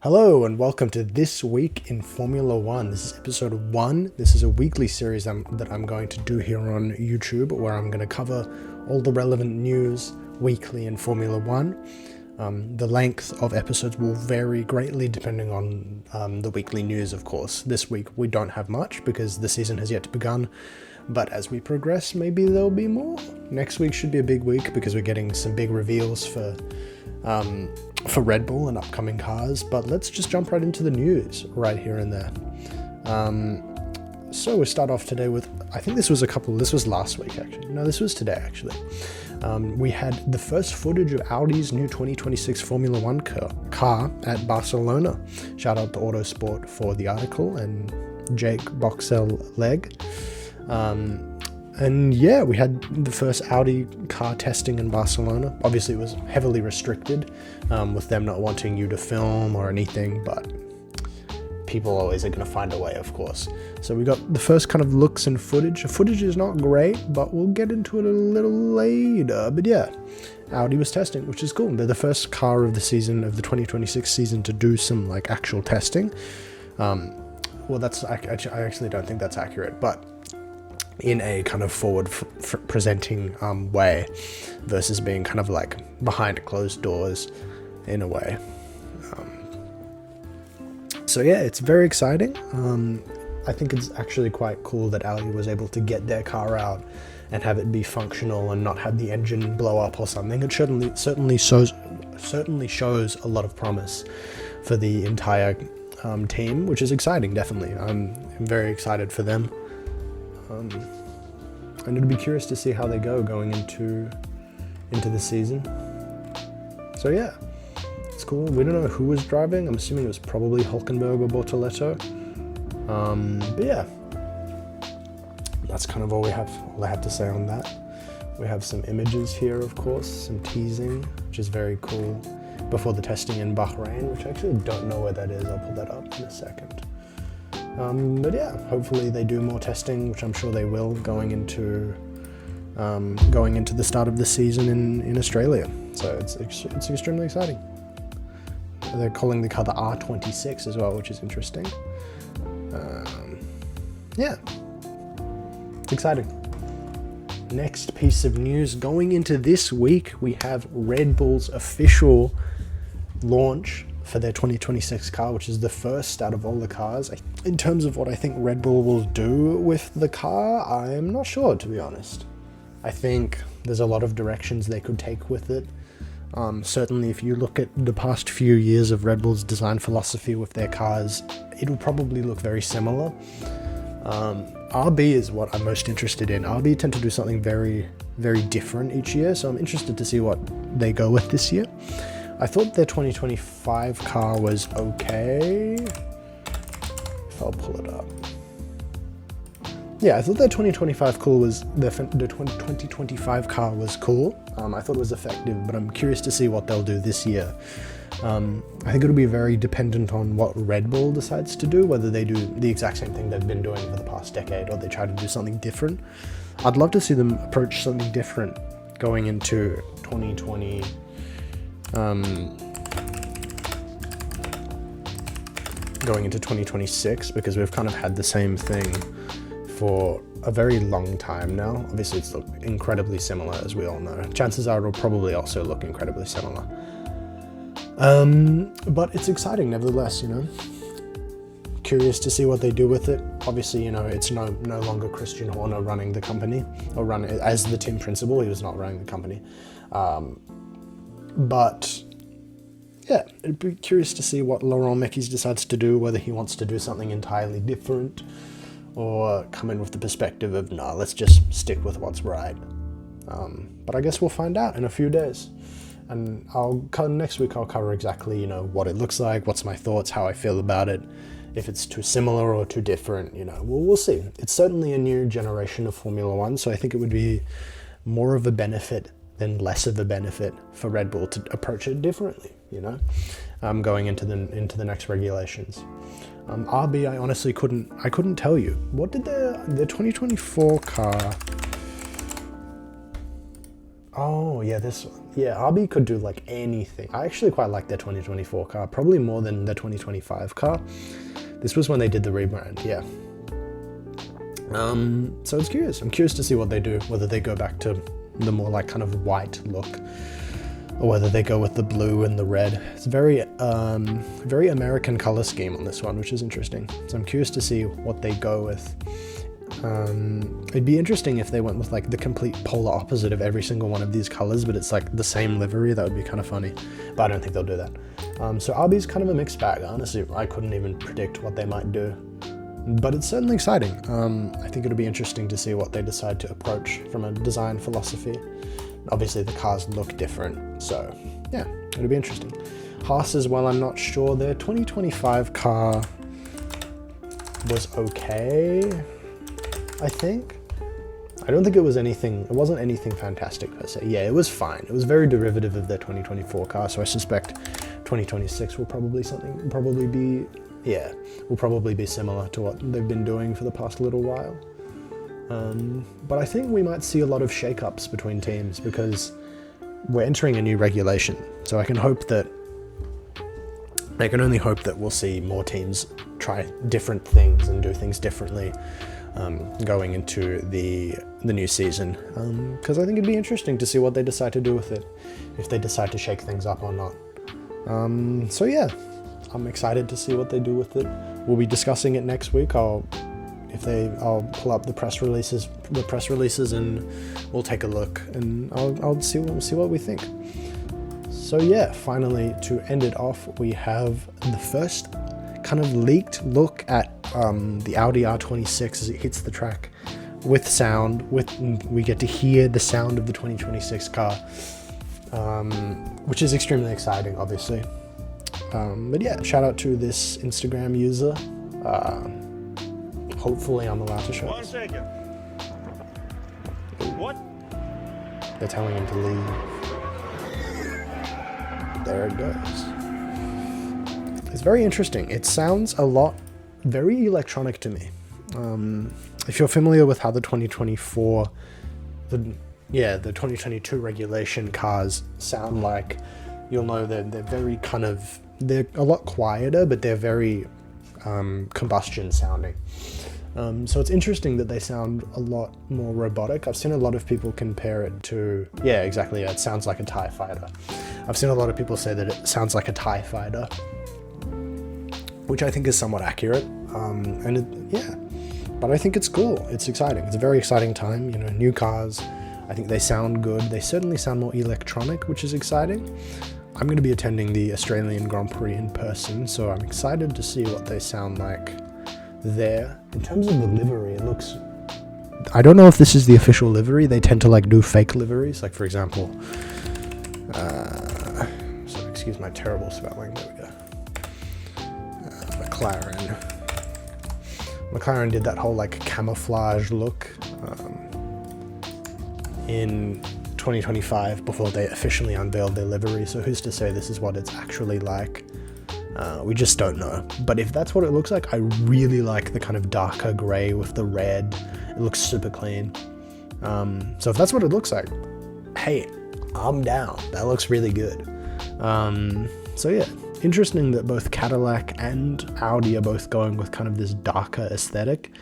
Hello and welcome to This Week in Formula One. This is episode 1. This is a weekly series that I'm going to do here on YouTube where I'm going to cover all the relevant news weekly in Formula One. The length of episodes will vary greatly depending on the weekly news, of course. This week we don't have much because the season has yet to begun, but as we progress, maybe there'll be more. Next week should be a big week because we're getting some big reveals for Red Bull and upcoming cars, but let's just jump right into the news right here and there. So we'll start off today with, I think this was last week actually. No, this was today actually. We had the first footage of Audi's new 2026 Formula One car at Barcelona. Shout out to Autosport for the article and Jake Boxell-Leg. And yeah, we had the first Audi car testing in Barcelona. Obviously, it was heavily restricted with them not wanting you to film or anything, but people always are going to find a way, of course. So we got the first kind of looks and footage. The footage is not great, but we'll get into it a little later. But yeah, Audi was testing, which is cool. They're the first car of the season, of the 2026 season, to do some like actual testing. Well, that's I actually don't think that's accurate, but in a kind of forward presenting way versus being kind of like behind closed doors in a way. So yeah, it's very exciting. I think it's actually quite cool that Audi was able to get their car out and have it be functional and not have the engine blow up or something. It certainly shows a lot of promise for the entire team, which is exciting. Definitely, I'm very excited for them. And it'll be curious to see how they going into the season. So yeah, it's cool. We don't know who was driving. I'm assuming it was probably Hülkenberg or Bortoleto. But yeah, that's kind of all I have to say on that. We have some images here, of course, some teasing, which is very cool, before the testing in Bahrain, which I actually don't know where that is. I'll pull that up in a second. But yeah, hopefully they do more testing, which I'm sure they will, going into the start of the season in Australia. So it's extremely exciting. They're calling the car the R26 as well, which is interesting. Yeah, it's exciting. Next piece of news going into this week, we have Red Bull's official launch for their 2026 car, which is the first out of all the cars. In terms of what I think Red Bull will do with the car, I'm not sure, to be honest. I think there's a lot of directions they could take with it. Certainly, if you look at the past few years of Red Bull's design philosophy with their cars, it will probably look very similar. RB is what I'm most interested in. RB tend to do something very, very different each year, so I'm interested to see what they go with this year. I thought their 2025 car was okay. If I'll pull it up. Yeah, I thought their 2025 car was cool. I thought it was effective, but I'm curious to see what they'll do this year. I think it'll be very dependent on what Red Bull decides to do, whether they do the exact same thing they've been doing for the past decade or they try to do something different. I'd love to see them approach something different going into 2020. Going into 2026, because we've kind of had the same thing for a very long time now. Obviously it's looked incredibly similar, as we all know. Chances are it'll probably also look incredibly similar. But it's exciting nevertheless, Curious to see what they do with it. Obviously, it's no longer Christian Horner running the company, or run as the team principal. He was not running the company. But yeah, it'd be curious to see what Laurent Mekies decides to do, whether he wants to do something entirely different or come in with the perspective of, no, let's just stick with what's right. But I guess we'll find out in a few days. And next week I'll cover exactly, what it looks like, what's my thoughts, how I feel about it, if it's too similar or too different, we'll see. It's certainly a new generation of Formula One, so I think it would be more of a benefit than less of a benefit for Red Bull to approach it differently, going into the next regulations. RB, I honestly couldn't tell you. What did the 2024 car? Oh yeah, this one. Yeah, Audi could do like anything. I actually quite like their 2024 car, probably more than their 2025 car. This was when they did the rebrand, yeah. So it's curious. I'm curious to see what they do, whether they go back to the more like kind of white look, or whether they go with the blue and the red. It's very American color scheme on this one, which is interesting. So I'm curious to see what they go with. It'd be interesting if they went with like the complete polar opposite of every single one of these colors, but it's like the same livery. That would be kind of funny, but I don't think they'll do that. So Arby's kind of a mixed bag. Honestly, I couldn't even predict what they might do, but it's certainly exciting. I think it'll be interesting to see what they decide to approach from a design philosophy. Obviously the cars look different, so yeah, it'll be interesting. Haas as well, I'm not sure. Their 2025 car was okay, I think. I don't think it was anything, it wasn't anything fantastic per se. Yeah, it was fine. It was very derivative of their 2024 car, so I suspect 2026 will probably be similar to what they've been doing for the past little while. But I think we might see a lot of shake-ups between teams because we're entering a new regulation. So I can only hope that we'll see more teams try different things and do things differently going into the new season. Because I think it'd be interesting to see what they decide to do with it, if they decide to shake things up or not. So yeah, I'm excited to see what they do with it. We'll be discussing it next week. I'll pull up the press releases, and we'll take a look, and we'll see what we think. So yeah, finally to end it off, we have the first kind of leaked look at the Audi R26 as it hits the track with sound. We get to hear the sound of the 2026 car, which is extremely exciting, obviously. But yeah, shout out to this Instagram user. Hopefully I'm allowed to show this. 1 second. What? They're telling him to leave. There it goes. It's very interesting. It sounds very electronic to me. If you're familiar with how the 2022 regulation cars sound like, you'll know that they're a lot quieter, but they're very combustion sounding. So it's interesting that they sound a lot more robotic. I've seen a lot of people compare it to, it sounds like a TIE fighter. I've seen a lot of people say that it sounds like a TIE fighter, which I think is somewhat accurate. But I think it's cool. It's exciting. It's a very exciting time. New cars. I think they sound good. They certainly sound more electronic, which is exciting. I'm going to be attending the Australian Grand Prix in person, so I'm excited to see what they sound like there. In terms of the livery, it looks... I don't know if this is the official livery. They tend to do fake liveries. Like, for example... so excuse my terrible spelling. There we go. McLaren did that whole camouflage look in 2025 before they officially unveiled their livery, so who's to say this is what it's actually like? We just don't know. But if that's what it looks like, I really like the kind of darker grey with the red. It looks super clean. So if that's what it looks like, hey, I'm down. That looks really good. So yeah, interesting that both Cadillac and Audi are both going with kind of this darker aesthetic.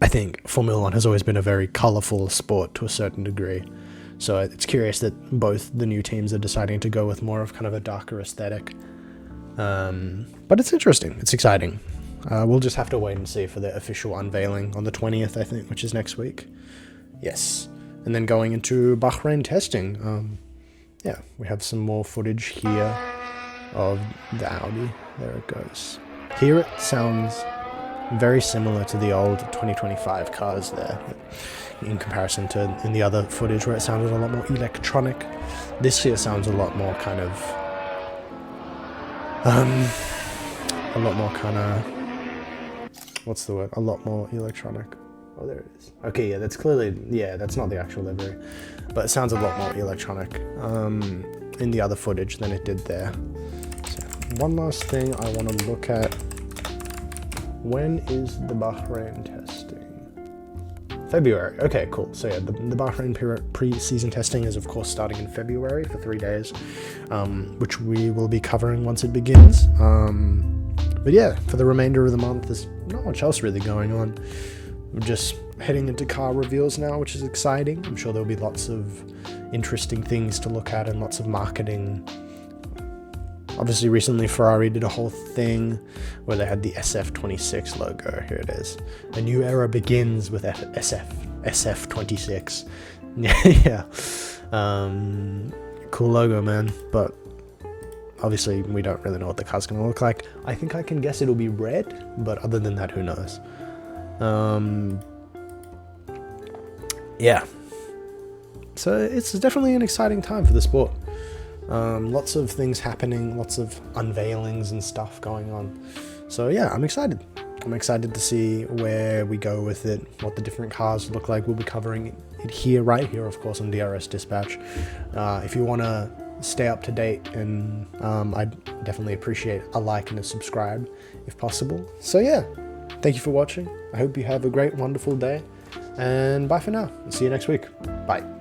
I think Formula One has always been a very colourful sport to a certain degree. So it's curious that both the new teams are deciding to go with more of kind of a darker aesthetic. But it's interesting. It's exciting. We'll just have to wait and see for the official unveiling on the 20th, I think, which is next week. Yes. And then going into Bahrain testing. We have some more footage here of the Audi. There it goes. Here it sounds very similar to the old 2025 cars there, in comparison to in the other footage where it sounded a lot more electronic. This here sounds a lot more kind of what's the word? A lot more electronic. Oh, there it is. Okay, yeah, that's clearly, that's not the actual livery, but it sounds a lot more electronic in the other footage than it did there. So, one last thing I want to look at. When is the Bahrain testing? February. Okay, cool. So yeah, the Bahrain pre-season testing is of course starting in February for 3 days, which we will be covering once it begins. But yeah, for the remainder of the month, there's not much else really going on. We're just heading into car reveals now, which is exciting. I'm sure there'll be lots of interesting things to look at and lots of marketing. Obviously, recently Ferrari did a whole thing where they had the SF26 logo. Here it is. A new era begins with SF26. Yeah. Cool logo, man. But obviously, we don't really know what the car's going to look like. I think I can guess it'll be red, but other than that, who knows? Yeah. So it's definitely an exciting time for the sport. Lots of things happening, lots of unveilings and stuff going on. So yeah, I'm excited. I'm excited to see where we go with it, what the different cars look like. We'll be covering it here, right here, of course, on DRS Dispatch. If you want to stay up to date, and I'd definitely appreciate a like and a subscribe if possible. So yeah, thank you for watching. I hope you have a great, wonderful day, and bye for now. See you next week. Bye.